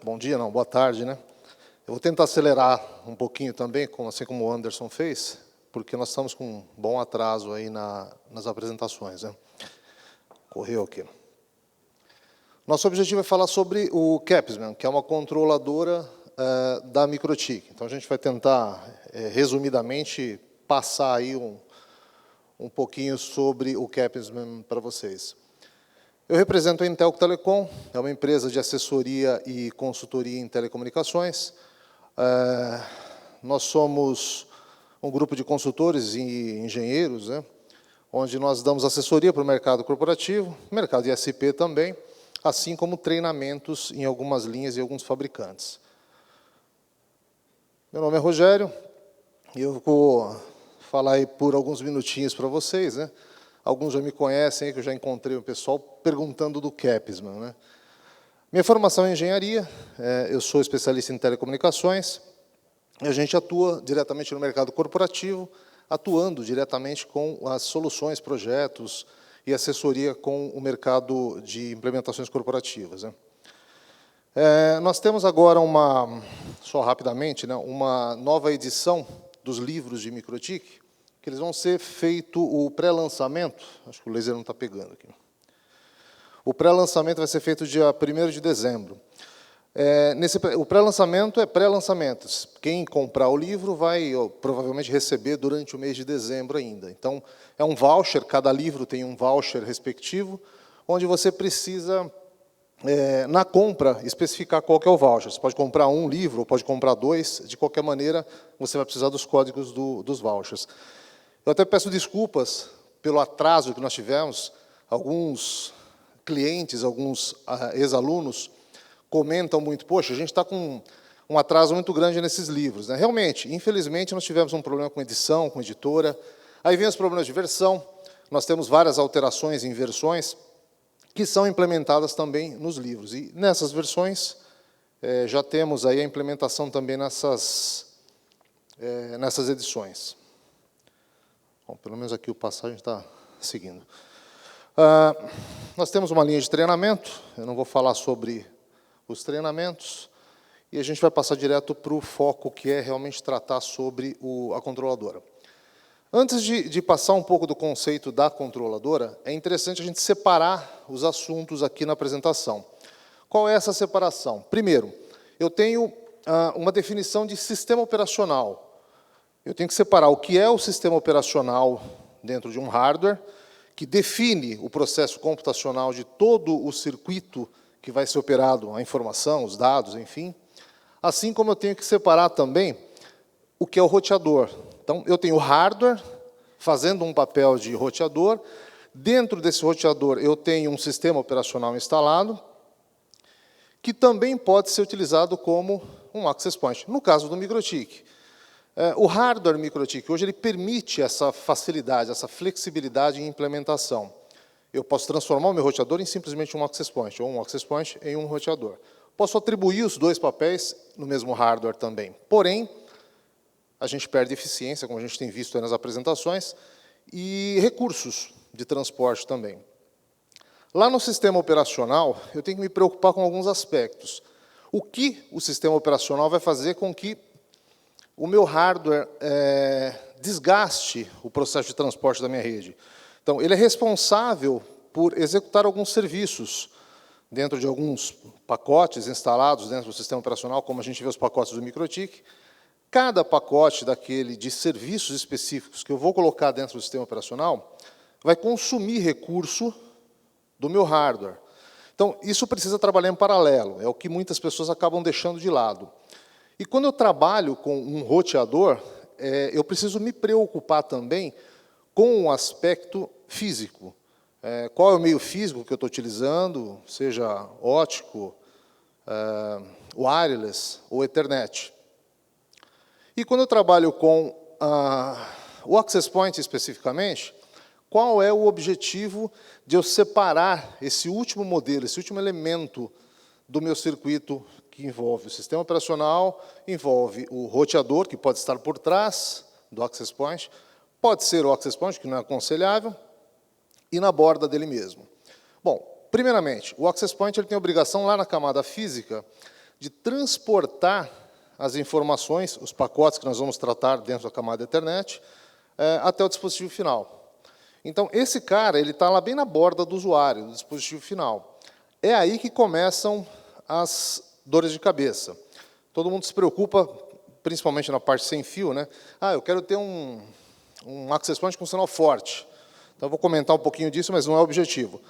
Bom dia, não, boa tarde, né? Eu vou tentar acelerar um pouquinho também, assim como o Anderson fez, porque nós estamos com um bom atraso aí nas apresentações, né? Correu aqui. Nosso objetivo é falar sobre o Capsman, que é uma controladora da Microtik. Então, a gente vai tentar, resumidamente, passar aí um pouquinho sobre o Capsman para vocês. Eu represento a Intel Telecom, é uma empresa de assessoria e consultoria em telecomunicações. Nós somos um grupo de consultores e engenheiros, né, onde nós damos assessoria para o mercado corporativo, mercado ISP também, assim como treinamentos em algumas linhas e alguns fabricantes. Meu nome é Rogério, e eu vou falar aí por alguns minutinhos para vocês, né? Alguns já me conhecem, que eu já encontrei o pessoal perguntando do Capsman, né? Minha formação é em engenharia, eu sou especialista em telecomunicações, e a gente atua diretamente no mercado corporativo, atuando diretamente com as soluções, projetos e assessoria com o mercado de implementações corporativas, né? Nós temos agora só rapidamente, né, uma nova edição dos livros de Microtik, que eles vão ser feito o pré-lançamento, acho que o laser não está pegando aqui. O pré-lançamento vai ser feito dia 1º de dezembro. O pré-lançamento é pré-lançamento. Quem comprar o livro vai provavelmente receber durante o mês de dezembro ainda. Então, é um voucher, cada livro tem um voucher respectivo, onde você precisa, na compra, especificar qual que é o voucher. Você pode comprar um livro ou pode comprar 2, de qualquer maneira, você vai precisar dos códigos dos vouchers. Eu até peço desculpas pelo atraso que nós tivemos. Alguns clientes, alguns ex-alunos comentam muito, poxa, a gente está com um atraso muito grande nesses livros, né? Realmente, infelizmente, nós tivemos um problema com edição, com editora. Aí vem os problemas de versão. Nós temos várias alterações em versões que são implementadas também nos livros. E nessas versões, já temos aí a implementação também nessas edições. Bom, pelo menos aqui o passagem está seguindo. Nós temos uma linha de treinamento, eu não vou falar sobre os treinamentos, e a gente vai passar direto para o foco, que é realmente tratar sobre a controladora. Antes de passar um pouco do conceito da controladora, é interessante a gente separar os assuntos aqui na apresentação. Qual é essa separação? Primeiro, eu tenho uma definição de sistema operacional. Eu tenho que separar o que é o sistema operacional dentro de um hardware, que define o processo computacional de todo o circuito que vai ser operado, a informação, os dados, enfim. Assim como eu tenho que separar também o que é o roteador. Então, eu tenho o hardware fazendo um papel de roteador. Dentro desse roteador, eu tenho um sistema operacional instalado, que também pode ser utilizado como um access point, no caso do Microtik. O hardware Microtik, hoje, ele permite essa facilidade, essa flexibilidade em implementação. Eu posso transformar o meu roteador em simplesmente um access point, ou um access point em um roteador. Posso atribuir os dois papéis no mesmo hardware também. Porém, a gente perde eficiência, como a gente tem visto aí nas apresentações, e recursos de transporte também. Lá no sistema operacional, eu tenho que me preocupar com alguns aspectos. O que o sistema operacional vai fazer com que o meu hardware desgaste o processo de transporte da minha rede? Então, ele é responsável por executar alguns serviços dentro de alguns pacotes instalados dentro do sistema operacional, como a gente vê os pacotes do Microtik. Cada pacote daquele de serviços específicos que eu vou colocar dentro do sistema operacional vai consumir recurso do meu hardware. Então, isso precisa trabalhar em paralelo, é o que muitas pessoas acabam deixando de lado. E quando eu trabalho com um roteador, eu preciso me preocupar também com o aspecto físico. Qual é o meio físico que eu estou utilizando, seja ótico, wireless ou Ethernet. E quando eu trabalho com o access point especificamente, qual é o objetivo de eu separar esse último modelo, esse último elemento do meu circuito, que envolve o sistema operacional, envolve o roteador, que pode estar por trás do access point, pode ser o access point, que não é aconselhável, e na borda dele mesmo. Bom, primeiramente, o Access Point ele tem a obrigação lá na camada física de transportar as informações, os pacotes que nós vamos tratar dentro da camada Ethernet, até o dispositivo final. Então, esse cara ele está lá bem na borda do usuário, do dispositivo final. É aí que começam as dores de cabeça. Todo mundo se preocupa, principalmente na parte sem fio, né? Ah, eu quero ter um Access Point com sinal forte. Então, eu vou comentar um pouquinho disso, mas não é o objetivo.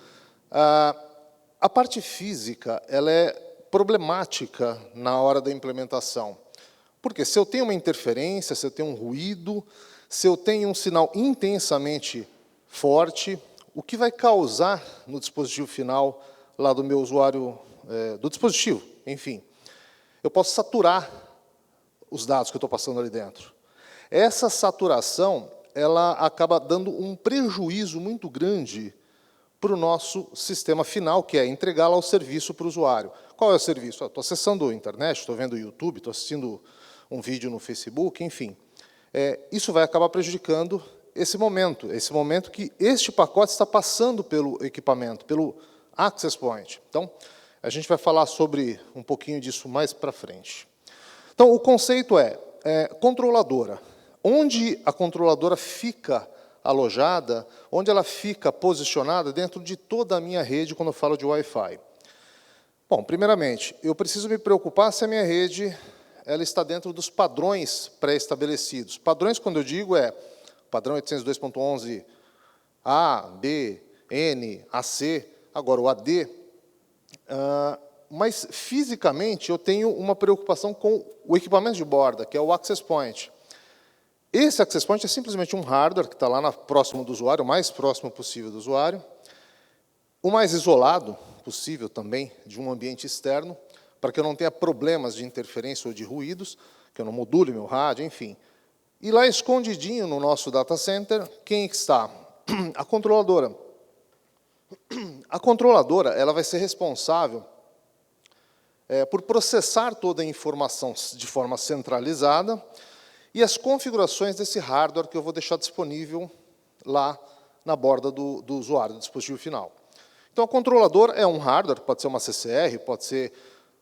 A parte física ela é problemática na hora da implementação. Porque se eu tenho uma interferência, se eu tenho um ruído, se eu tenho um sinal intensamente forte, o que vai causar no dispositivo final, lá do meu usuário, do dispositivo, enfim. Eu posso saturar os dados que eu estou passando ali dentro. Essa saturação ela acaba dando um prejuízo muito grande para o nosso sistema final, que é entregar lá o serviço para o usuário. Qual é o serviço? Estou acessando a internet, estou vendo o YouTube, estou assistindo um vídeo no Facebook, enfim. Isso vai acabar prejudicando esse momento que este pacote está passando pelo equipamento, pelo Access Point. Então, a gente vai falar sobre um pouquinho disso mais para frente. Então, o conceito é controladora. Onde a controladora fica alojada, onde ela fica posicionada dentro de toda a minha rede quando eu falo de Wi-Fi. Bom, primeiramente, eu preciso me preocupar se a minha rede ela está dentro dos padrões pré-estabelecidos. Padrões, quando eu digo, padrão 802.11a, B, N, AC, agora o AD. Mas, fisicamente, eu tenho uma preocupação com o equipamento de borda, que é o Access Point. Esse Access Point é simplesmente um hardware que está lá próximo do usuário, o mais próximo possível do usuário, o mais isolado possível também de um ambiente externo, para que eu não tenha problemas de interferência ou de ruídos, que eu não module meu rádio, enfim. E lá escondidinho no nosso data center, quem está? A controladora. A controladora ela vai ser responsável por processar toda a informação de forma centralizada e as configurações desse hardware que eu vou deixar disponível lá na borda do usuário, do dispositivo final. Então, a controladora é um hardware, pode ser uma CCR, pode ser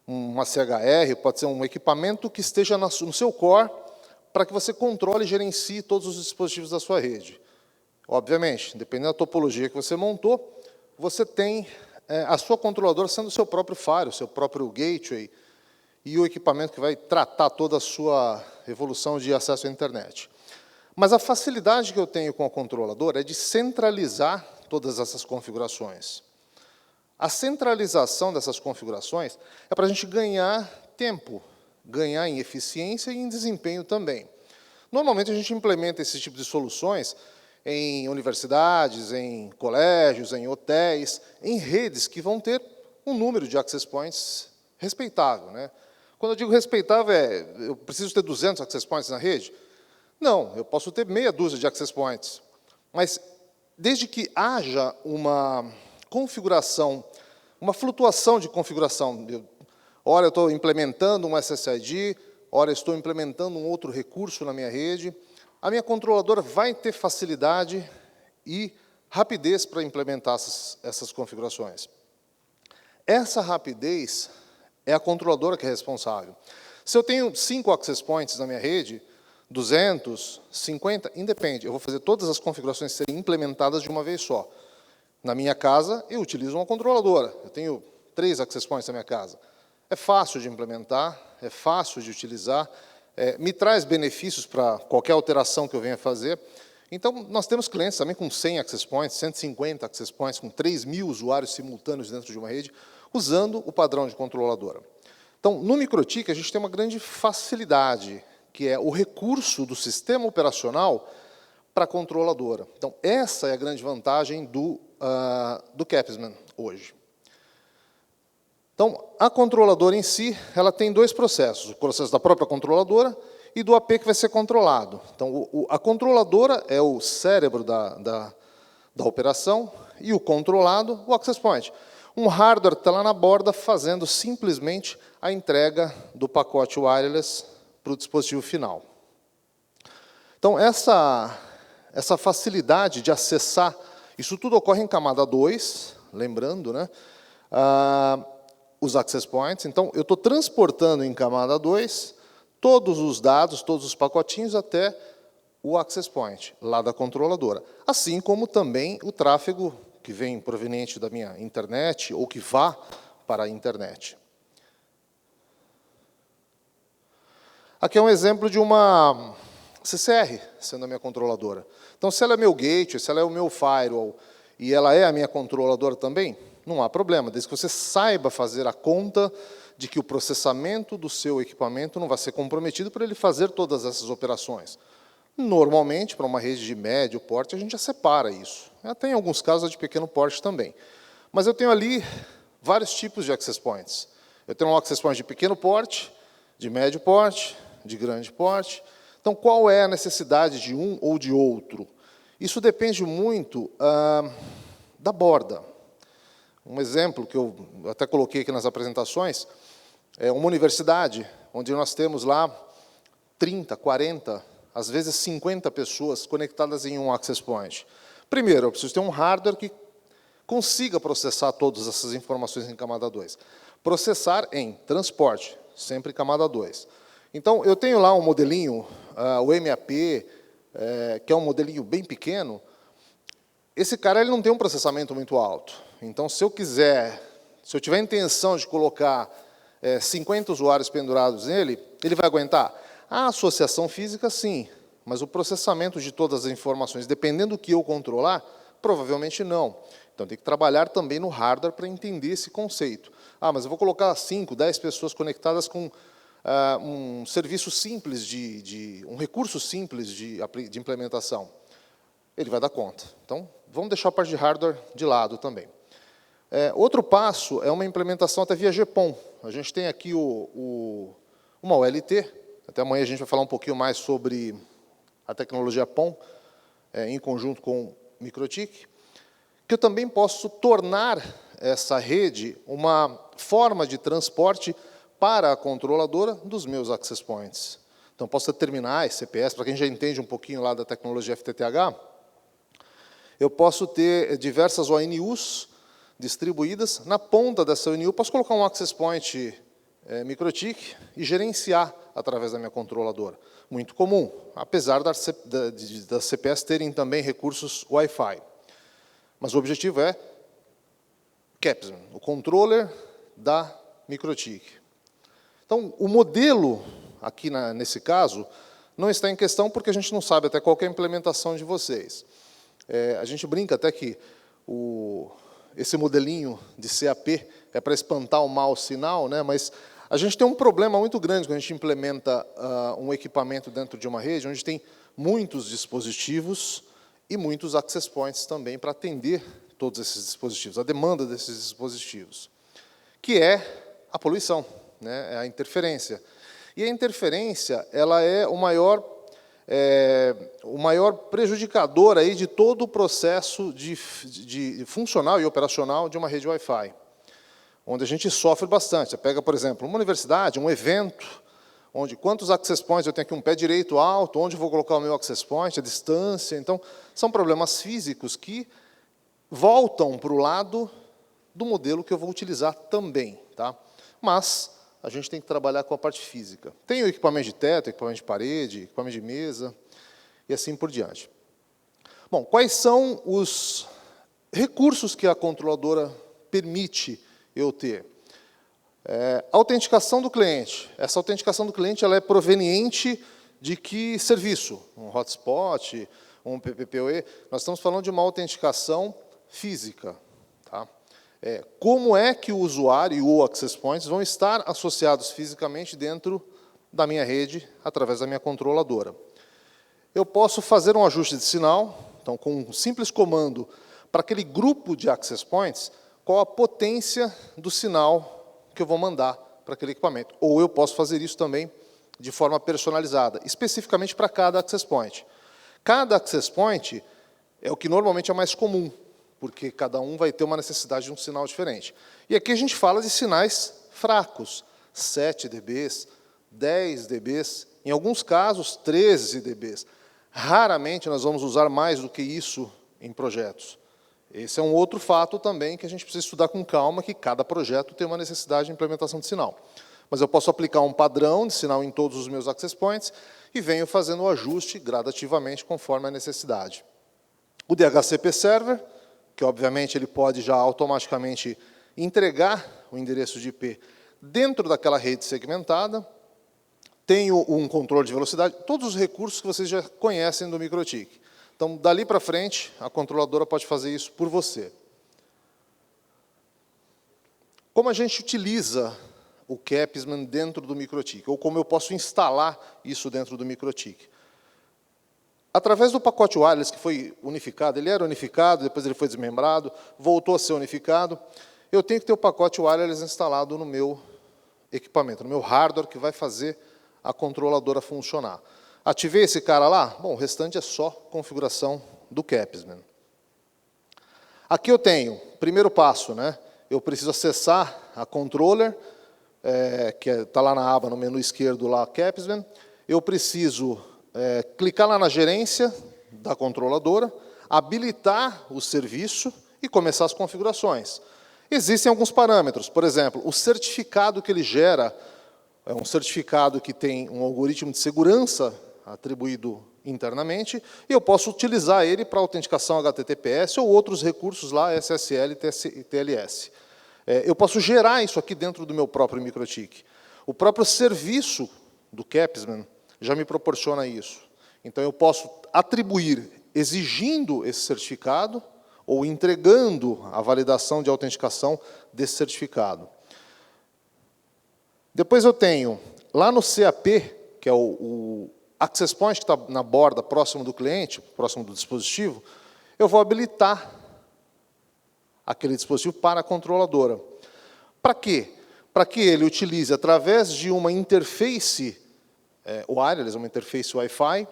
uma CHR, pode ser um equipamento que esteja no seu core para que você controle e gerencie todos os dispositivos da sua rede. Obviamente, dependendo da topologia que você montou, você tem a sua controladora sendo o seu próprio firewall, o seu próprio gateway, e o equipamento que vai tratar toda a sua evolução de acesso à internet. Mas a facilidade que eu tenho com a controladora é de centralizar todas essas configurações. A centralização dessas configurações é para a gente ganhar tempo, ganhar em eficiência e em desempenho também. Normalmente, a gente implementa esse tipo de soluções em universidades, em colégios, em hotéis, em redes que vão ter um número de access points respeitável, né? Quando eu digo respeitável, eu preciso ter 200 access points na rede? Não, eu posso ter meia dúzia de access points. Mas, desde que haja uma configuração, uma flutuação de configuração, ora eu estou implementando um SSID, ora eu estou implementando um outro recurso na minha rede, a minha controladora vai ter facilidade e rapidez para implementar essas configurações. Essa rapidez é a controladora que é responsável. Se eu tenho 5 access points na minha rede, 200, 50, independe. Eu vou fazer todas as configurações serem implementadas de uma vez só. Na minha casa, eu utilizo uma controladora. Eu tenho 3 access points na minha casa. É fácil de implementar, é fácil de utilizar, me traz benefícios para qualquer alteração que eu venha fazer. Então, nós temos clientes também com 100 access points, 150 access points, com 3.000 usuários simultâneos dentro de uma rede, usando o padrão de controladora. Então, no MikroTik, a gente tem uma grande facilidade, que é o recurso do sistema operacional para a controladora. Então, essa é a grande vantagem do Capsman hoje. Então, a controladora em si, ela tem 2 processos, o processo da própria controladora e do AP que vai ser controlado. Então, a controladora é o cérebro da operação e o controlado, o access point. Um hardware que está lá na borda fazendo simplesmente a entrega do pacote wireless para o dispositivo final. Então, essa facilidade de acessar, isso tudo ocorre em camada 2, lembrando, né? os access points. Então, eu estou transportando em camada 2 todos os dados, todos os pacotinhos até o access point, lá da controladora. Assim como também o tráfego que vem proveniente da minha internet ou que vá para a internet. Aqui é um exemplo de uma CCR, sendo a minha controladora. Então, se ela é meu gateway, se ela é o meu firewall, e ela é a minha controladora também, não há problema, desde que você saiba fazer a conta de que o processamento do seu equipamento não vai ser comprometido para ele fazer todas essas operações. Normalmente, para uma rede de médio porte, a gente já separa isso. Até em alguns casos de pequeno porte também. Mas eu tenho ali vários tipos de access points. Eu tenho um access point de pequeno porte, de médio porte, de grande porte. Então, qual é a necessidade de um ou de outro? Isso depende muito da borda. Um exemplo que eu até coloquei aqui nas apresentações é uma universidade, onde nós temos lá 30, 40, às vezes 50 pessoas conectadas em um access point. Primeiro, eu preciso ter um hardware que consiga processar todas essas informações em camada 2. Processar em transporte, sempre em camada 2. Então, eu tenho lá um modelinho, o MAP, que é um modelinho bem pequeno. Esse cara ele não tem um processamento muito alto. Então, se eu tiver a intenção de colocar 50 usuários pendurados nele, ele vai aguentar? A associação física, sim, mas o processamento de todas as informações, dependendo do que eu controlar, provavelmente não. Então, tem que trabalhar também no hardware para entender esse conceito. Mas eu vou colocar 5, 10 pessoas conectadas com um serviço simples, um recurso simples de implementação. Ele vai dar conta. Então, vamos deixar a parte de hardware de lado também. Outro passo é uma implementação até via GPON. A gente tem aqui uma OLT, até amanhã a gente vai falar um pouquinho mais sobre a tecnologia PON, em conjunto com o MikroTik, que eu também posso tornar essa rede uma forma de transporte para a controladora dos meus access points. Então, posso ter terminais, CPS, para quem já entende um pouquinho lá da tecnologia FTTH, eu posso ter diversas ONUs distribuídas. Na ponta dessa ONU, posso colocar um access point MikroTik e gerenciar através da minha controladora. Muito comum, apesar das CPS terem também recursos Wi-Fi. Mas o objetivo é Capsman, o controller da MikroTik. Então, o modelo, aqui nesse caso, não está em questão porque a gente não sabe até qual é a implementação de vocês. A gente brinca até que esse modelinho de CAP é para espantar o mau sinal, né? Mas a gente tem um problema muito grande quando a gente implementa um equipamento dentro de uma rede, onde tem muitos dispositivos e muitos access points também para atender todos esses dispositivos, a demanda desses dispositivos, que é a poluição, né? É a interferência. E a interferência ela é o maior prejudicador aí de todo o processo de funcional e operacional de uma rede Wi-Fi, onde a gente sofre bastante. Você pega, por exemplo, uma universidade, um evento, onde quantos access points eu tenho aqui, um pé direito alto, onde eu vou colocar o meu access point, a distância. Então, são problemas físicos que voltam para o lado do modelo que eu vou utilizar também. Tá? Mas a gente tem que trabalhar com a parte física. Tem o equipamento de teto, equipamento de parede, equipamento de mesa, e assim por diante. Bom, quais são os recursos que a controladora permite eu ter? Autenticação do cliente. Essa autenticação do cliente ela é proveniente de que serviço? Um hotspot, um PPPoE? Nós estamos falando de uma autenticação física. Tá? Como é que o usuário e o access points vão estar associados fisicamente dentro da minha rede, através da minha controladora? Eu posso fazer um ajuste de sinal, então, com um simples comando, para aquele grupo de access points, qual a potência do sinal que eu vou mandar para aquele equipamento. Ou eu posso fazer isso também de forma personalizada, especificamente para cada access point. Cada access point é o que normalmente é mais comum, porque cada um vai ter uma necessidade de um sinal diferente. E aqui a gente fala de sinais fracos, 7 dBs, 10 dBs, em alguns casos 13 dBs. Raramente nós vamos usar mais do que isso em projetos. Esse é um outro fato também que a gente precisa estudar com calma, que cada projeto tem uma necessidade de implementação de sinal. Mas eu posso aplicar um padrão de sinal em todos os meus access points e venho fazendo o ajuste gradativamente conforme a necessidade. O DHCP Server, que obviamente ele pode já automaticamente entregar o endereço de IP dentro daquela rede segmentada. Tenho um controle de velocidade, todos os recursos que vocês já conhecem do MikroTik. Então, dali para frente, a controladora pode fazer isso por você. Como a gente utiliza o Capsman dentro do MikroTik? Ou como eu posso instalar isso dentro do MikroTik? Através do pacote wireless que foi unificado, ele era unificado, depois ele foi desmembrado, voltou a ser unificado, eu tenho que ter o pacote wireless instalado no meu equipamento, no meu hardware, que vai fazer a controladora funcionar. Ativei esse cara lá? Bom, o restante é só configuração do Capsman. Aqui eu tenho, primeiro passo, né? Eu preciso acessar a controller, que está lá na aba, no menu esquerdo, lá, Capsman. Eu preciso clicar lá na gerência da controladora, habilitar o serviço e começar as configurações. Existem alguns parâmetros, por exemplo, o certificado que ele gera é um certificado que tem um algoritmo de segurança atribuído internamente, e eu posso utilizar ele para autenticação HTTPS ou outros recursos lá, SSL e TLS. Eu posso gerar isso aqui dentro do meu próprio MikroTik. O próprio serviço do Capsman já me proporciona isso. Então, eu posso atribuir, exigindo esse certificado, ou entregando a validação de autenticação desse certificado. Depois eu tenho, lá no CAP, que é o access point que está na borda, próximo do cliente, próximo do dispositivo, eu vou habilitar aquele dispositivo para a controladora. Para quê? Para que ele utilize, através de uma interface wireless, uma interface Wi-Fi,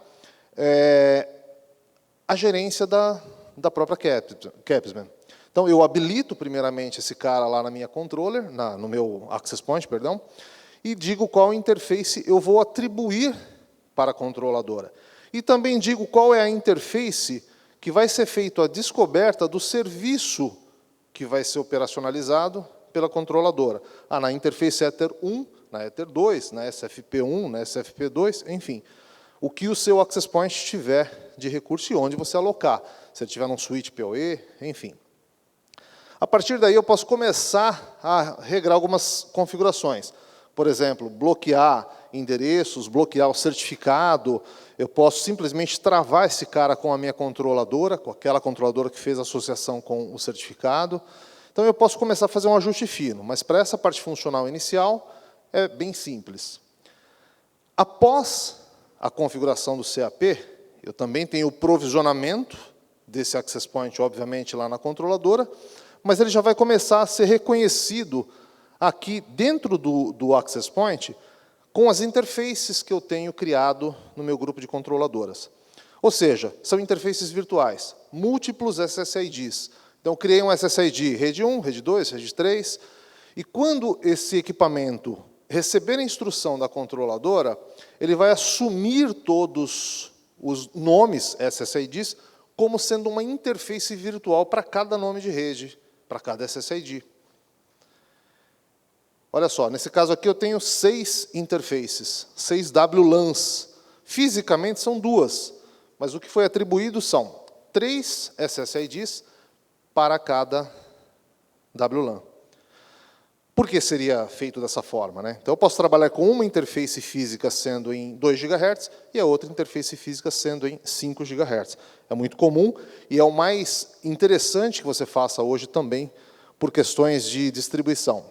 a gerência da própria Capsman. Então, eu habilito primeiramente esse cara lá na minha controller, no meu access point, perdão, e digo qual interface eu vou atribuir para a controladora. E também digo qual é a interface que vai ser feita a descoberta do serviço que vai ser operacionalizado pela controladora. Na interface Ether 1, na Ether 2, na SFP1, na SFP2, enfim. O que o seu access point tiver de recurso e onde você alocar. Se ele tiver num switch PoE, enfim. A partir daí, eu posso começar a regrar algumas configurações. Por exemplo, bloquear endereços, bloquear o certificado. Eu posso simplesmente travar esse cara com a minha controladora, com aquela controladora que fez a associação com o certificado. Então, eu posso começar a fazer um ajuste fino, mas para essa parte funcional inicial, é bem simples. Após a configuração do CAP, eu também tenho o provisionamento desse access point, obviamente, lá na controladora, mas ele já vai começar a ser reconhecido aqui dentro do access point com as interfaces que eu tenho criado no meu grupo de controladoras. Ou seja, são interfaces virtuais, múltiplos SSIDs. Então, eu criei um SSID rede 1, rede 2, rede 3, e quando esse equipamento receber a instrução da controladora, ele vai assumir todos os nomes SSIDs como sendo uma interface virtual para cada nome de rede, para cada SSID. Olha só, nesse caso aqui eu tenho 6 interfaces, 6 WLANs. Fisicamente são 2, mas o que foi atribuído são 3 SSIDs para cada WLAN. Por que seria feito dessa forma, né? Então, eu posso trabalhar com uma interface física sendo em 2 GHz e a outra interface física sendo em 5 GHz. É muito comum e é o mais interessante que você faça hoje também por questões de distribuição.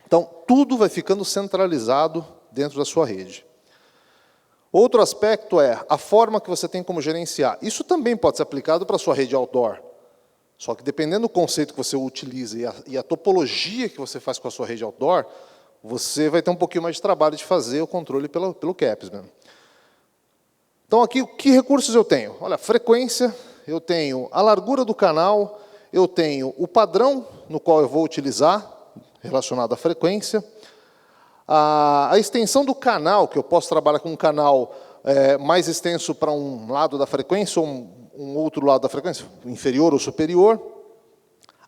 Então, tudo vai ficando centralizado dentro da sua rede. Outro aspecto é a forma que você tem como gerenciar. Isso também pode ser aplicado para a sua rede outdoor. Só que, dependendo do conceito que você utiliza e a topologia que você faz com a sua rede outdoor, você vai ter um pouquinho mais de trabalho de fazer o controle pelo Capsman. Então, aqui, que recursos eu tenho? Olha, frequência, eu tenho a largura do canal, eu tenho o padrão no qual eu vou utilizar, relacionado à frequência, a extensão do canal, que eu posso trabalhar com um canal mais extenso para um lado da frequência ou um outro lado da frequência, inferior ou superior.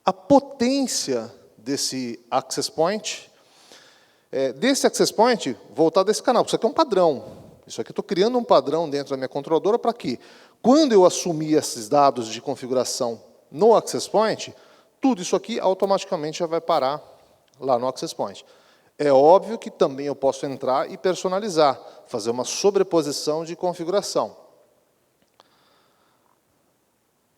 a potência desse access point. Desse access point, voltar desse canal, porque isso aqui é um padrão. Isso aqui eu estou criando um padrão dentro da minha controladora para que, quando eu assumir esses dados de configuração no access point, tudo isso aqui automaticamente já vai parar lá no access point. É óbvio que também eu posso entrar e personalizar, fazer uma sobreposição de configuração.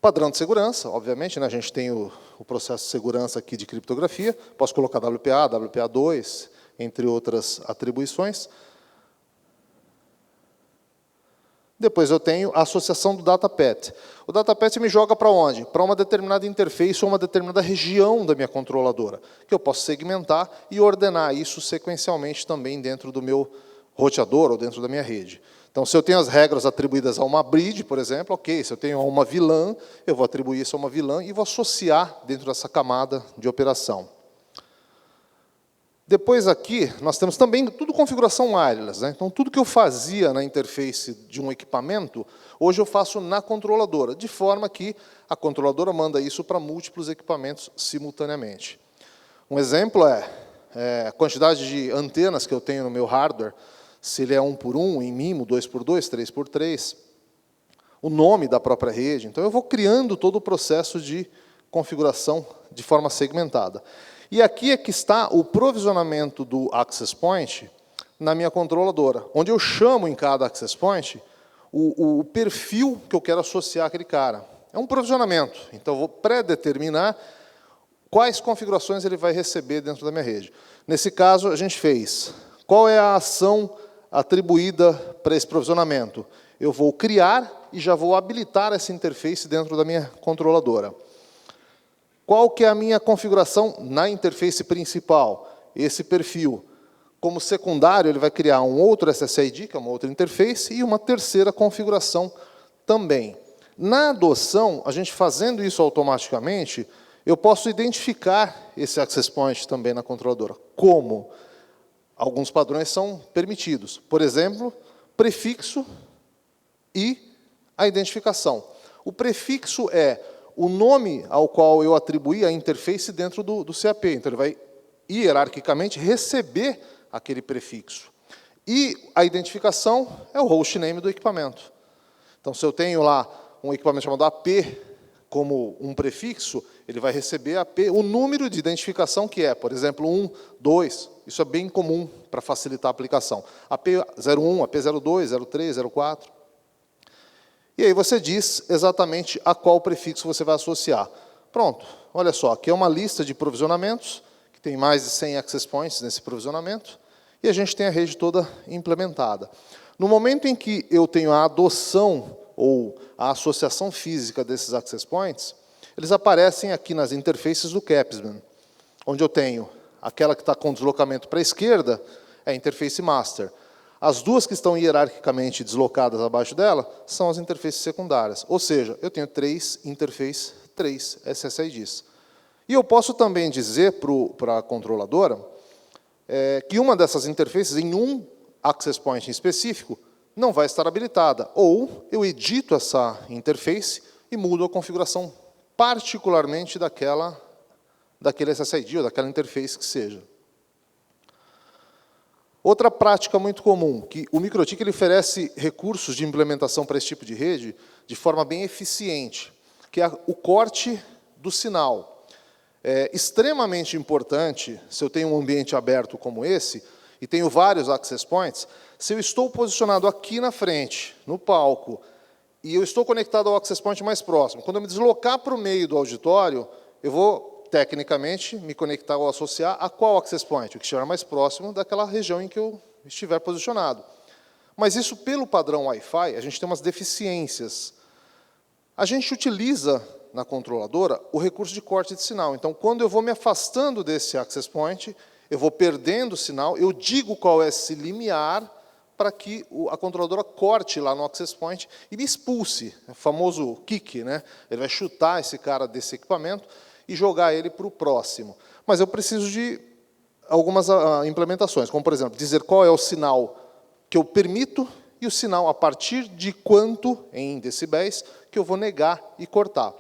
Padrão de segurança, obviamente, né? A gente tem o processo de segurança aqui de criptografia, posso colocar WPA, WPA2, entre outras atribuições. Depois eu tenho a associação do datapath. O datapath me joga para onde? Para uma determinada interface ou uma determinada região da minha controladora, que eu posso segmentar e ordenar isso sequencialmente também dentro do meu roteador ou dentro da minha rede. Então, se eu tenho as regras atribuídas a uma bridge, por exemplo, ok, se eu tenho uma VLAN, eu vou atribuir isso a uma VLAN e vou associar dentro dessa camada de operação. Depois aqui, nós temos também tudo configuração wireless, né? Então, tudo que eu fazia na interface de um equipamento, hoje eu faço na controladora, de forma que a controladora manda isso para múltiplos equipamentos simultaneamente. Um exemplo é a quantidade de antenas que eu tenho no meu hardware, se ele é 1x1, em MIMO, 2x2, 3x3, o nome da própria rede. Então, eu vou criando todo o processo de configuração de forma segmentada. E aqui é que está o provisionamento do access point na minha controladora, onde eu chamo em cada access point o perfil que eu quero associar àquele cara. É um provisionamento, então eu vou pré-determinar quais configurações ele vai receber dentro da minha rede. Nesse caso, a gente fez, qual é a ação atribuída para esse provisionamento? Eu vou criar e já vou habilitar essa interface dentro da minha controladora. Qual que é a minha configuração na interface principal? Esse perfil. Como secundário, ele vai criar um outro SSID, que é uma outra interface, e uma terceira configuração também. Na adoção, a gente fazendo isso automaticamente, eu posso identificar esse access point também na controladora. Como? Alguns padrões são permitidos. Por exemplo, prefixo e a identificação. O prefixo é o nome ao qual eu atribuí a interface dentro do CAP. Então, ele vai, hierarquicamente, receber aquele prefixo. E a identificação é o hostname do equipamento. Então, se eu tenho lá um equipamento chamado AP como um prefixo, ele vai receber AP, o número de identificação que é, por exemplo, 1, 2. Isso é bem comum para facilitar a aplicação. AP01, AP02, 03, 04. E aí você diz exatamente a qual prefixo você vai associar. Pronto, olha só, aqui é uma lista de provisionamentos, que tem mais de 100 access points nesse provisionamento, e a gente tem a rede toda implementada. No momento em que eu tenho a adoção ou a associação física desses access points, eles aparecem aqui nas interfaces do Capsman, onde eu tenho aquela que está com deslocamento para a esquerda, é a interface master. As duas que estão hierarquicamente deslocadas abaixo dela são as interfaces secundárias. Ou seja, eu tenho 3 interfaces, 3 SSIDs. E eu posso também dizer para a controladora que uma dessas interfaces, em um access point em específico, não vai estar habilitada. Ou eu edito essa interface e mudo a configuração, particularmente daquele SSID ou daquela interface que seja. Outra prática muito comum, que o MikroTik ele oferece recursos de implementação para esse tipo de rede de forma bem eficiente, que é o corte do sinal. É extremamente importante, se eu tenho um ambiente aberto como esse, e tenho vários access points, se eu estou posicionado aqui na frente, no palco, e eu estou conectado ao access point mais próximo, quando eu me deslocar para o meio do auditório, eu vou tecnicamente, me conectar ou associar a qual access point? O que estiver mais próximo daquela região em que eu estiver posicionado. Mas isso, pelo padrão Wi-Fi, a gente tem umas deficiências. A gente utiliza, na controladora, o recurso de corte de sinal. Então, quando eu vou me afastando desse access point, eu vou perdendo o sinal, eu digo qual é esse limiar para que a controladora corte lá no access point e me expulse, o famoso kick, né? Ele vai chutar esse cara desse equipamento e jogar ele para o próximo. Mas eu preciso de algumas implementações, como, por exemplo, dizer qual é o sinal que eu permito e o sinal a partir de quanto, em decibéis, que eu vou negar e cortar.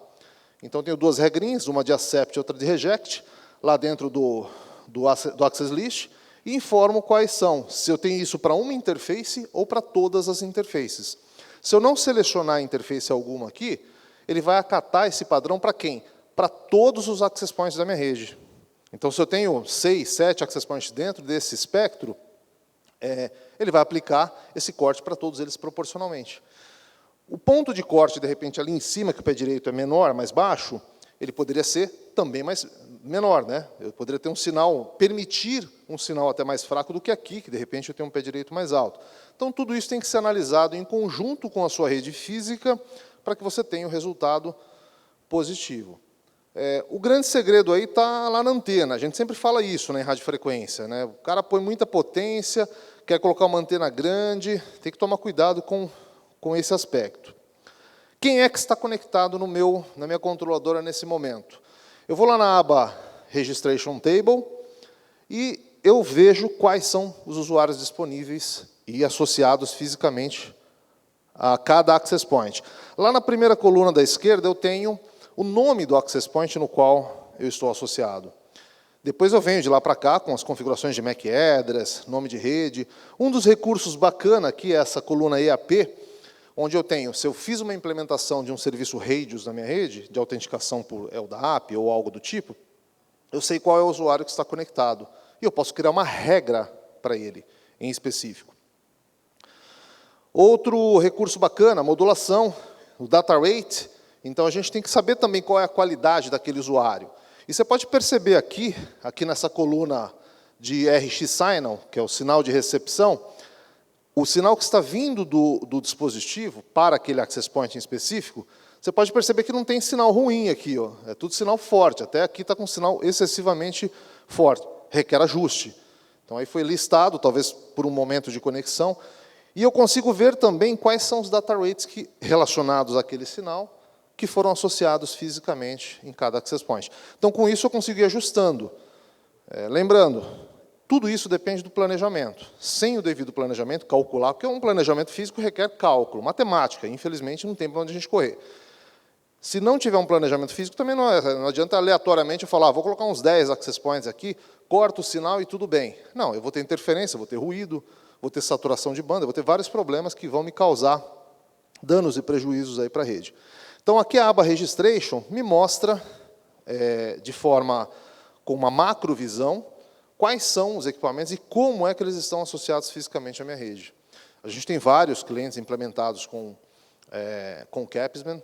Então, tenho duas regrinhas, uma de accept e outra de reject, lá dentro do access list, e informo quais são, se eu tenho isso para uma interface ou para todas as interfaces. Se eu não selecionar interface alguma aqui, ele vai acatar esse padrão para quem? Para todos os access points da minha rede. Então, se eu tenho 6, 7 access points dentro desse espectro, ele vai aplicar esse corte para todos eles proporcionalmente. O ponto de corte, de repente, ali em cima, que o pé direito é menor, mais baixo, ele poderia ser também menor, né? Eu poderia ter um sinal, permitir um sinal até mais fraco do que aqui, que, de repente, eu tenho um pé direito mais alto. Então, tudo isso tem que ser analisado em conjunto com a sua rede física, para que você tenha o resultado positivo. O grande segredo aí está lá na antena. A gente sempre fala isso, né, em radiofrequência, né? O cara põe muita potência, quer colocar uma antena grande, tem que tomar cuidado com esse aspecto. Quem é que está conectado na minha controladora nesse momento? Eu vou lá na aba Registration Table e eu vejo quais são os usuários disponíveis e associados fisicamente a cada access point. Lá na primeira coluna da esquerda, eu tenho o nome do access point no qual eu estou associado. Depois eu venho de lá para cá com as configurações de MAC address, nome de rede. Um dos recursos bacana aqui é essa coluna EAP, onde eu tenho, se eu fiz uma implementação de um serviço Radius na minha rede, de autenticação por LDAP ou algo do tipo, eu sei qual é o usuário que está conectado. E eu posso criar uma regra para ele, em específico. Outro recurso bacana, modulação, o data rate. Então, a gente tem que saber também qual é a qualidade daquele usuário. E você pode perceber aqui nessa coluna de RX Signal, que é o sinal de recepção, o sinal que está vindo do dispositivo para aquele access point em específico, você pode perceber que não tem sinal ruim aqui, ó. É tudo sinal forte. Até aqui está com sinal excessivamente forte. Requer ajuste. Então, aí foi listado, talvez por um momento de conexão. E eu consigo ver também quais são os data rates relacionados àquele sinal que foram associados fisicamente em cada access point. Então, com isso, eu consigo ir ajustando. Lembrando, tudo isso depende do planejamento. Sem o devido planejamento, calcular, porque um planejamento físico requer cálculo, matemática. Infelizmente, não tem para onde a gente correr. Se não tiver um planejamento físico, também não adianta aleatoriamente eu falar, vou colocar uns 10 access points aqui, corto o sinal e tudo bem. Não, eu vou ter interferência, vou ter ruído, vou ter saturação de banda, vou ter vários problemas que vão me causar danos e prejuízos aí para a rede. Então, aqui a aba Registration me mostra, com uma macrovisão, quais são os equipamentos e como é que eles estão associados fisicamente à minha rede. A gente tem vários clientes implementados com Capsman,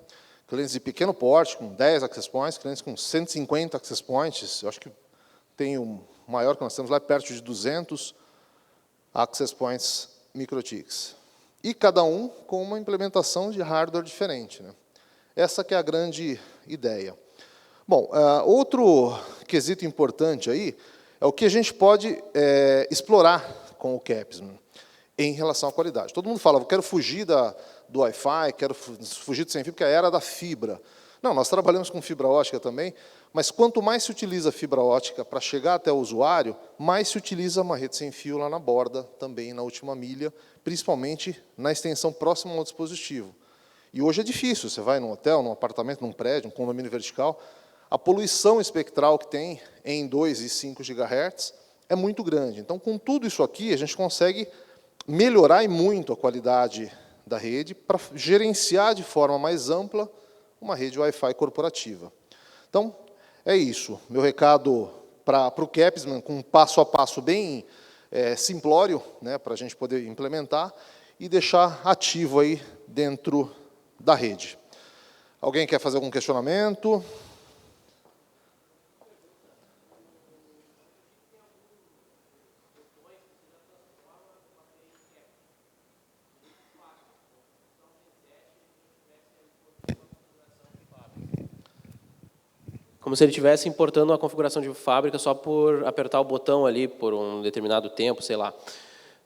clientes de pequeno porte, com 10 access points, clientes com 150 access points. Eu acho que tem o maior que nós temos lá, perto de 200 access points MikroTiks. E cada um com uma implementação de hardware diferente, né? Essa que é a grande ideia. Bom, outro quesito importante aí é o que a gente pode explorar com o Capsman em relação à qualidade. Todo mundo fala, eu quero fugir do Wi-Fi, quero fugir do sem fio, porque é a era da fibra. Não, nós trabalhamos com fibra ótica também, mas quanto mais se utiliza fibra ótica para chegar até o usuário, mais se utiliza uma rede sem fio lá na borda, também na última milha, principalmente na extensão próxima ao dispositivo. E hoje é difícil, você vai num hotel, num apartamento, num prédio, num condomínio vertical, a poluição espectral que tem em 2 e 5 GHz é muito grande. Então, com tudo isso aqui, a gente consegue melhorar e muito a qualidade da rede para gerenciar de forma mais ampla uma rede Wi-Fi corporativa. Então, é isso. Meu recado para o Capsman, com um passo a passo bem simplório, né, para a gente poder implementar e deixar ativo aí dentro da rede. Alguém quer fazer algum questionamento? Como se ele estivesse importando uma configuração de fábrica só por apertar o botão ali por um determinado tempo, sei lá.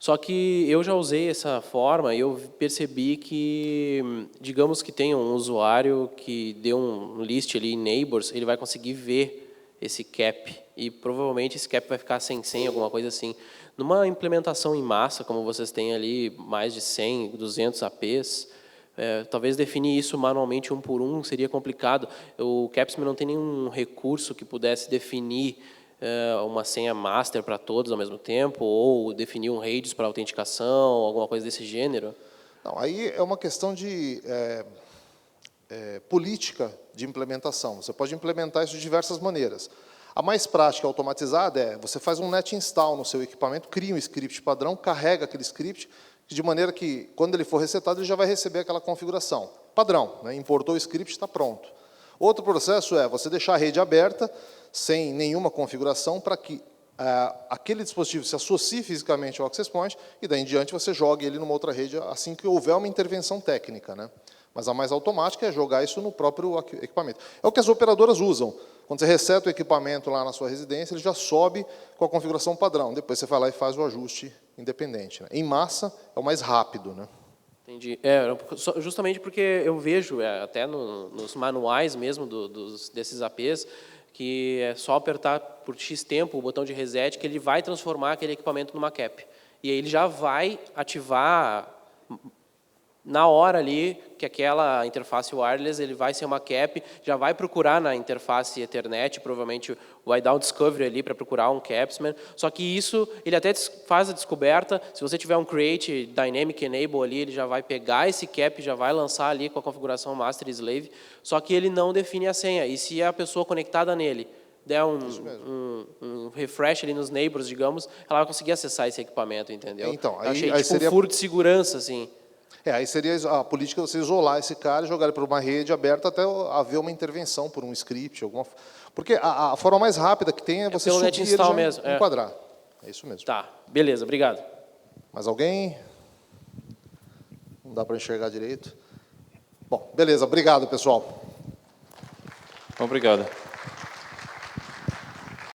Só que eu já usei essa forma e eu percebi que, digamos que tem um usuário que deu um list ali em Neighbors, ele vai conseguir ver esse cap e provavelmente esse cap vai ficar sem senha, alguma coisa assim. Numa implementação em massa, como vocês têm ali mais de 100, 200 APs, talvez definir isso manualmente um por um seria complicado. O Capsman não tem nenhum recurso que pudesse definir uma senha master para todos ao mesmo tempo, ou definir um RAIDs para autenticação, alguma coisa desse gênero? Não, aí é uma questão de política de implementação. Você pode implementar isso de diversas maneiras. A mais prática e automatizada é, você faz um net install no seu equipamento, cria um script padrão, carrega aquele script, de maneira que, quando ele for resetado, ele já vai receber aquela configuração. Padrão, né? Importou o script, está pronto. Outro processo é você deixar a rede aberta, sem nenhuma configuração, para que aquele dispositivo se associe fisicamente ao access point, e daí em diante você jogue ele numa outra rede assim que houver uma intervenção técnica, né? Mas a mais automática é jogar isso no próprio equipamento. É o que as operadoras usam. Quando você reseta o equipamento lá na sua residência, ele já sobe com a configuração padrão. Depois você vai lá e faz o ajuste independente, né? Em massa, é o mais rápido, né? Entendi. Justamente porque eu vejo, até nos manuais mesmo desses APs, que é só apertar por X tempo o botão de reset que ele vai transformar aquele equipamento numa cap. E aí ele já vai ativar na hora ali que aquela interface wireless ele vai ser uma cap, já vai procurar na interface Ethernet, provavelmente vai dar um discovery ali para procurar um Capsman. Só que isso, ele até faz a descoberta, se você tiver um create dynamic enable ali, ele já vai pegar esse cap, já vai lançar ali com a configuração master e slave, só que ele não define a senha. E se a pessoa conectada nele der um refresh ali nos neighbors, digamos, ela vai conseguir acessar esse equipamento, entendeu? Então, eu achei aí tipo seria um furo de segurança, assim. Aí seria a política você isolar esse cara e jogar ele para uma rede aberta até haver uma intervenção por um script, porque a forma mais rápida que tem é você pelo subir net ele install já mesmo, enquadrar. É isso mesmo. Tá, beleza, obrigado. Mais alguém? Não dá para enxergar direito? Bom, beleza, obrigado, pessoal. Obrigado.